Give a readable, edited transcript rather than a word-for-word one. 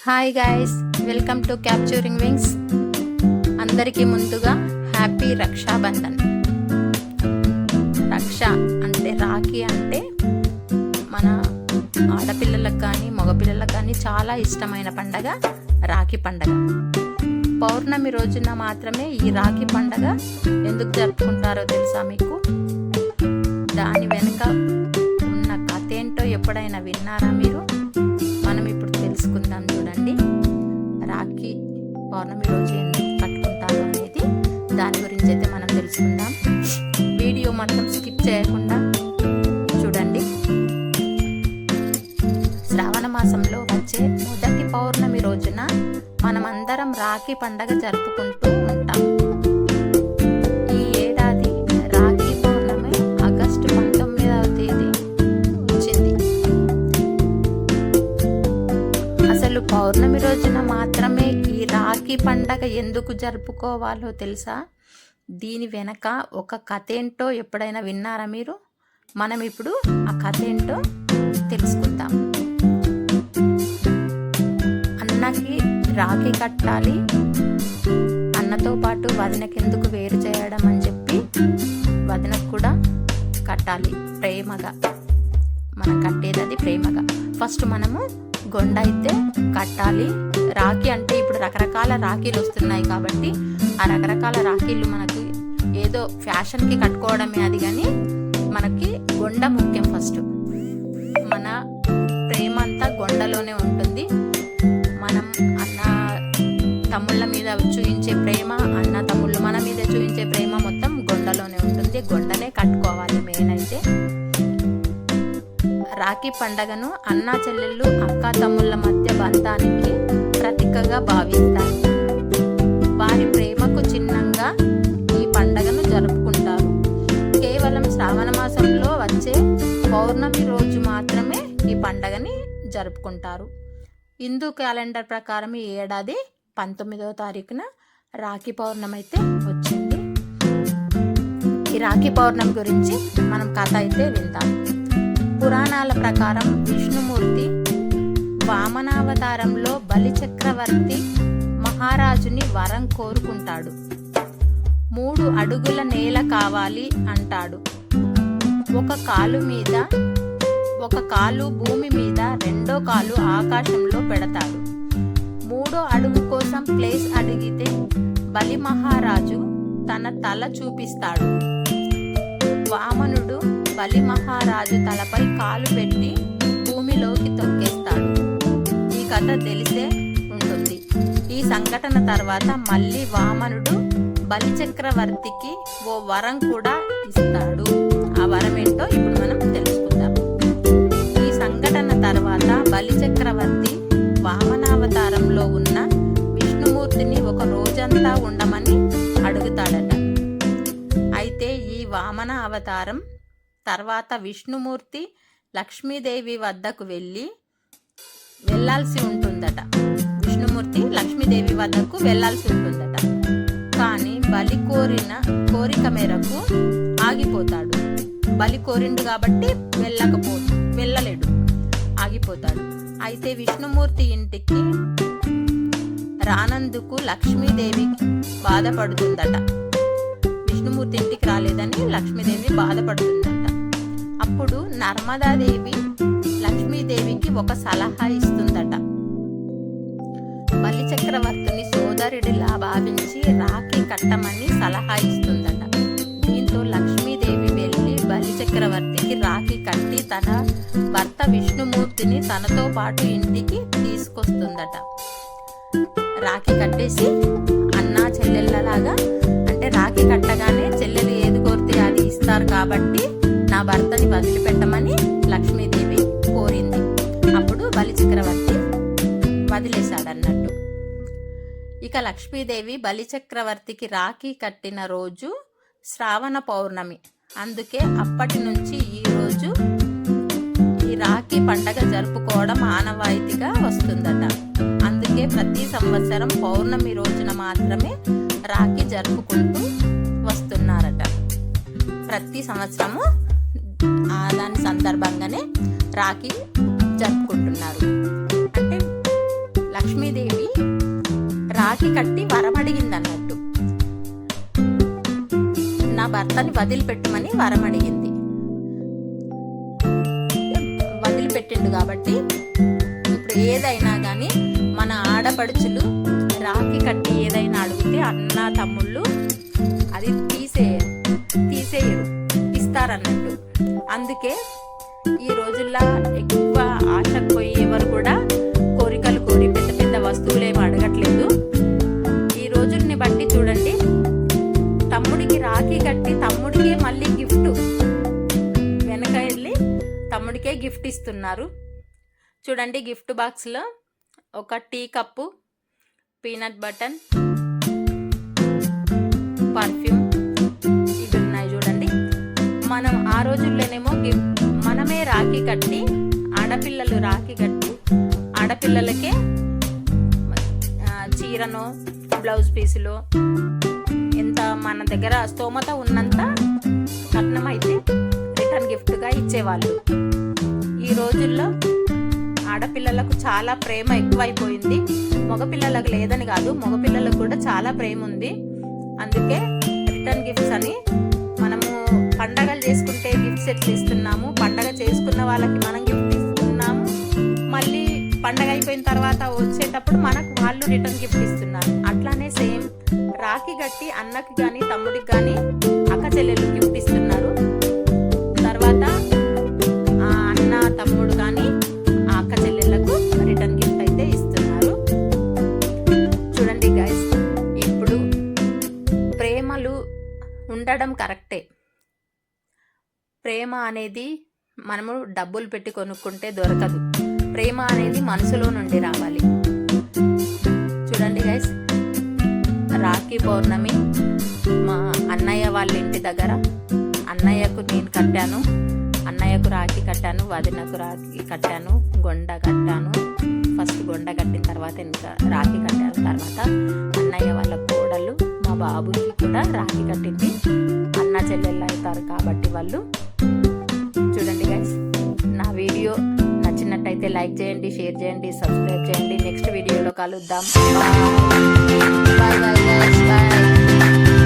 Hi guys, welcome to capturing wings. అందరికీ ముందుగా happy Rakshabandhan. రక్ష అంటే రాఖీ అంటే మన ఆడపిల్లలకు కానీ మగపిల్లలకు కానీ చాలా ఇష్టమైన పండగ రాఖీ పండగ. పౌర్ణమి రోజున మాత్రమే ఈ రాఖీ పండగ ఎందుకు జరుపుకుంటారో తెలుసా మీకు? దాని వెనుక ఉన్న కథ ఏంటో ఎప్పుడైనా విన్నారా మీరు? మనం ఇప్పుడు తెలుసుకుందాం. చూడండి, రాఖీ పౌర్ణమి రోజు ఎందుకు కట్టుకుంటారు అనేది దాని గురించి అయితే మనం తెలుసుకుందాం. వీడియో మొత్తం స్కిప్ చేయకుండా చూడండి. శ్రావణ మాసంలో వచ్చే మొదటి పౌర్ణమి రోజున మనమందరం రాఖీ పండగ జరుపుకుంటూ ఉంటాం. ఈ ఏడాది రాఖీ పౌర్ణమి ఆగస్టు 19వ తేదీ వచ్చింది. అసలు పౌర్ణమి రోజున మాత్రమే ఈ రాఖీ పండగ ఎందుకు జరుపుకోవాలో తెలుసా? దీని వెనక ఒక కథ ఏంటో ఎప్పుడైనా విన్నారా మీరు? మనం ఇప్పుడు ఆ కథ ఏంటో తెలుసుకుందాం. అన్నకి రాఖీ కట్టాలి, అన్నతో పాటు వదినకెందుకు వేరు చేయడం అని చెప్పి వదినకు కూడా కట్టాలి ప్రేమగా. మనం కట్టేది అది ప్రేమగా. ఫస్ట్ మనము గొండ అయితే కట్టాలి. రాఖీ అంటే ఇప్పుడు రకరకాల రాఖీలు వస్తున్నాయి కాబట్టి ఆ రకరకాల రాఖీలు మనకి ఏదో ఫ్యాషన్కి కట్టుకోవడమే అది, కానీ మనకి గొండ ముఖ్యం. ఫస్ట్ మన ప్రేమ అంతా గొండలోనే ఉంటుంది. మనం అన్న తమ్ముళ్ళ మీద చూపించే ప్రేమ, అన్న తమ్ముళ్ళు మన మీద చూపించే ప్రేమ మొత్తం గొండలోనే ఉంటుంది. గొండనే కట్టుకోవాలి మెయిన్ అయితే. రాఖీ పండగను అన్నా చెల్లెళ్ళు, అక్క తమ్ముళ్ళ మధ్య బంధానికి ప్రతీకగా భావిస్తారు. వారి ప్రేమకు చిహ్నంగా ఈ పండగను జరుపుకుంటారు. కేవలం శ్రావణ మాసంలో వచ్చే పౌర్ణమి రోజు మాత్రమే ఈ పండగని జరుపుకుంటారు. హిందూ క్యాలెండర్ ప్రకారం ఈ ఏడాది 19వ తారీఖున రాఖీ పౌర్ణమి అయితే వచ్చింది. ఈ రాఖీ పౌర్ణమి గురించి మనం కథ అయితే విందాం. పురాణాల ప్రకారం విష్ణుమూర్తి వామనావతారంలో బలి చక్రవర్తి మహారాజుని వరం కోరుకుంటాడు. 3 అడుగుల నేల కావాలి అంటాడు. ఒక కాలు భూమి మీద, రెండో కాలు ఆకాశంలో పెడతాడు. 3వ అడుగు కోసం ప్లేస్ అడిగితే బలి మహారాజు తన తల చూపిస్తాడు. వామనుడు బలి మహారాజు తలపై కాలు పెట్టి భూమిలోకి తొక్కేస్తాడు. ఈ కథ తెలిసే ఉంటుంది. ఈ సంఘటన తర్వాత మళ్ళీ వామనుడు బలి చక్రవర్తికి ఓ వరం కూడా ఇస్తాడు. ఆ వరం ఏంటో ఇప్పుడు మనం తెలుసుకుందాం. ఈ సంఘటన తర్వాత బలి చక్రవర్తి వామనావతారంలో ఉన్న విష్ణుమూర్తిని ఒక రోజంతా ఉండమని అడుగుతాడట. అయితే ఈ వామన అవతారం తర్వాత విష్ణుమూర్తి లక్ష్మీదేవి వద్దకు వెళ్ళాల్సి ఉంటుందట. విష్ణుమూర్తి లక్ష్మీదేవి వద్దకు వెళ్ళాల్సి ఉంటుందట. కానీ బలి కోరిక మేరకు ఆగిపోతాడు. బలి కోరిండు కాబట్టి వెళ్ళలేడు, ఆగిపోతాడు. అయితే విష్ణుమూర్తి ఇంటికి రానందుకు లక్ష్మీదేవి బాధపడుతుందట. విష్ణుమూర్తి ఇంటికి రాలేదని లక్ష్మీదేవి బాధపడుతుందట. అప్పుడు నర్మదాదేవి లక్ష్మీదేవికి ఒక సలహా ఇస్తుందట. బలి చక్రవర్తిని సోదరుడిలా భావించి రాఖీ కట్టమని సలహా ఇస్తుందట. దీంతో లక్ష్మీదేవి వెళ్ళి బలి చక్రవర్తికి రాఖీ కట్టి తన భర్త విష్ణుమూర్తిని తనతో పాటు ఇంటికి తీసుకొస్తుందట. రాఖీ కట్టేసి అన్నా చెల్లెళ్ళలాగా, అంటే రాఖీ కట్టగానే చెల్లెలు ఏది కోరితే అది ఇస్తారు కాబట్టి నా భర్తని వదిలిపెట్టమని లక్ష్మీదేవి కోరింది. అప్పుడు బలి చక్రవర్తి వదిలేశాడన్నట్టు. ఇక లక్ష్మీదేవి బలి చక్రవర్తికి రాఖీ కట్టిన రోజు శ్రావణ పౌర్ణమి. అందుకే అప్పటి నుంచి ఈ రోజు ఈ రాఖీ పండగ జరుపుకోవడం ఆనవాయితీగా వస్తుందట. అందుకే ప్రతి సంవత్సరం పౌర్ణమి రోజున మాత్రమే రాఖీ జరుపుకుంటూ వస్తున్నారట. ప్రతి సంవత్సరము దాని సందర్భంగానే రాఖీ జరుపుకుంటున్నారు. అంటే లక్ష్మీదేవి రాఖీ కట్టి వరం అడిగింది అన్నట్టు. నా భర్తని వదిలిపెట్టమని వరం అడిగింది. వదిలిపెట్టిండు కాబట్టి ఇప్పుడు ఏదైనా కానీ మన ఆడపడుచులు రాఖీ కట్టి ఏదైనా అడిగితే అన్న తమ్ముళ్ళు అది తీసేయరు, ఇస్తారన్నట్టు. అందుకే ఈ రోజుల్లో ఎక్కువ ఆశకు పోయి ఎవరు కూడా కోరికలు కోరి పెద్ద పెద్ద వస్తువులు ఏమి అడగట్లేదు. ఈ రోజుల్ని బట్టి చూడండి, తమ్ముడికి రాఖీ కట్టి తమ్ముడికే మళ్ళీ గిఫ్ట్, వెనక వెళ్ళి తమ్ముడికే గిఫ్ట్ ఇస్తున్నారు. చూడండి, గిఫ్ట్ బాక్స్లో ఒక tea cup, peanut butter, perfume ఇవి ఉన్నాయి చూడండి. మనం ఆ రోజుల్లోనేమో మనమే రాఖీ కట్టి, ఆడపిల్లలు రాఖీ కట్టి ఆడపిల్లలకే చీరనో బ్లౌజ్ పీసులో ఎంత మన దగ్గర స్తోమత ఉన్నంత కట్నం అయితే రిటర్న్ గిఫ్ట్గా ఇచ్చేవాళ్ళు. ఈ రోజుల్లో ఆడపిల్లలకు చాలా ప్రేమ ఎక్కువైపోయింది. మగపిల్లలకు లేదని కాదు, మగపిల్లలకు కూడా చాలా ప్రేమ ఉంది. అందుకే రిటర్న్ గిఫ్ట్స్ అని మనము పండగలు చేసుకుంటే గిఫ్ట్స్ ఎట్లా ఇస్తున్నాము, పండగ చేసుకున్న వాళ్ళకి మనం గిఫ్ట్ ఇస్తున్నాము, మళ్ళీ పండగ అయిపోయిన తర్వాత వచ్చేటప్పుడు మనకు వాళ్ళు రిటర్న్ గిఫ్ట్ ఇస్తున్నారు. అట్లానే సేమ్ రాఖీ కట్టి అన్నకి కానీ తమ్ముడికి కానీ అక్క చెల్లెలు గిఫ్ట్ ఇస్తున్నారు. తర్వాత ఆ అన్న తమ్ముడు కానీ ఆ అక్క చెల్లెళ్ళకు రిటర్న్ గిఫ్ట్ అయితే ఇస్తున్నారు. చూడండి గైస్, ఇప్పుడు ప్రేమలు ఉండడం కరెక్టే. ప్రేమ అనేది మనము డబ్బులు పెట్టి కొనుక్కుంటే దొరకదు. ప్రేమ అనేది మనసులో నుండి రావాలి. చూడండి గైస్, రాఖీ పౌర్ణమి మా అన్నయ్య వాళ్ళ ఇంటి దగ్గర అన్నయ్యకు నేను కట్టాను, అన్నయ్యకు రాఖీ కట్టాను, వదినకు రాఖీ కట్టాను, గొండ కట్టాను. ఫస్ట్ గొండ కట్టిన తర్వాత ఇంకా రాఖీ కట్టాను. తర్వాత అన్నయ్య వాళ్ళ కోడలు మా బాబుకి కూడా రాఖీ కట్టింది. అన్న చెల్లెళ్ళు అవుతారు కాబట్టి వాళ్ళు. చూడండి గైస్, నా వీడియో నచ్చినట్టయితే లైక్ చేయండి, షేర్ చేయండి, సబ్స్క్రైబ్ చేయండి. నెక్స్ట్ వీడియోలో కలుద్దాం. Bye bye guys, bye.